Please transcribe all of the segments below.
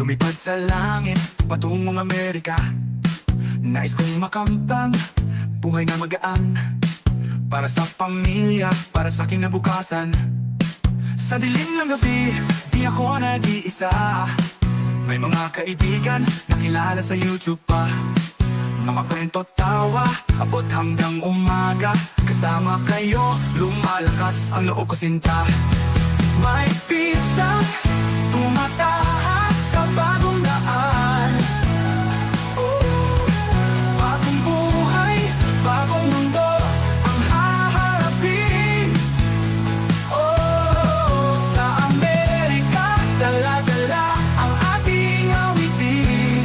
lumipad sa langit patungong Amerika. Nais kong makamtan buhay na magaan, para sa pamilya, para sa kinabukasan. Sa dilim ng gabi, di ako nag-iisa. May mga kaibigan na kilala sa YouTube pa. Mga kwento, tawa, abot hanggang umaga. Kasama kayo, lumalakas ang loob ko sinta. May pista, tumatahak sa bagong daan. Bagong buhay, bagong mundo ang haharapin. Sa Amerika, dala-dala ang ating awitin.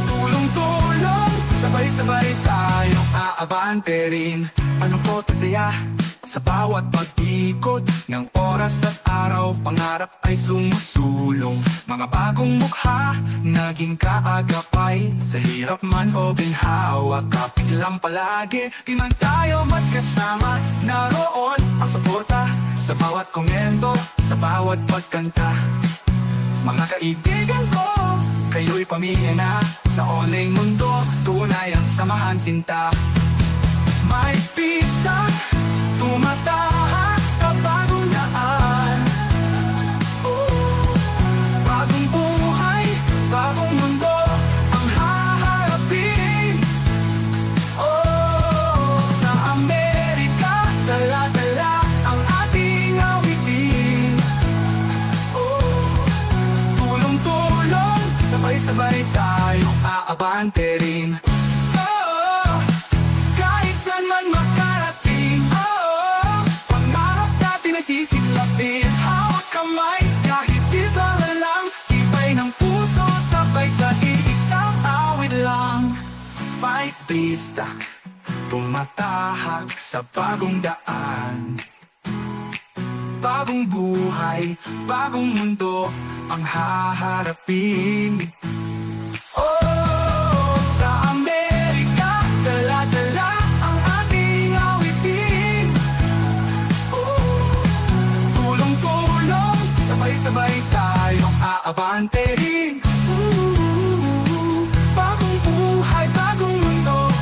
Tulong-tulong, sabay-sabay tayong aabante rin. Malungkot at saya sa bawat pag-ikot ng oras at araw, pangarap ay sumusulong. Mga bagong mukha, naging kaagapay. Sa hirap man o ginhawa, kapit lang palagi. Di man tayo magkasama, naroon ang suporta sa bawat komento, sa bawat pagkanta. Mga kaibigan ko, kayo'y pamilya na. Sa online mundo, tunay ang samahan sinta. May pista, tumatahak sa bagong daan. Bagong buhay, bagong mundo ang haharapin. Sa Amerika, dala-dala ang ating awitin. Tulong-tulong, sabay-sabay tayong aabante rin. Kahit saan man makarating, pangarap natin ay sisilapin. Hawak kamay, kahit dito na lang, tibay ng puso, sabay sa iisang awit lang. Fight pista, tumatahak sa bagong daan. Bagong buhay, bagong mundo ang haharapin. Sa Amerika, dala-dala ang ating awitin. Tulong-tulong, sabay-sabay tayong aabante rin. Bagong buhay, bagong mundo.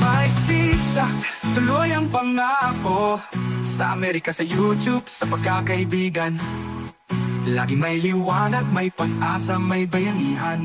May pista, tuloy ang pangako. Sa Amerika, sa YouTube, sa pagkakaibigan. Lagi may liwanag, may pag-asa, may bayanihan.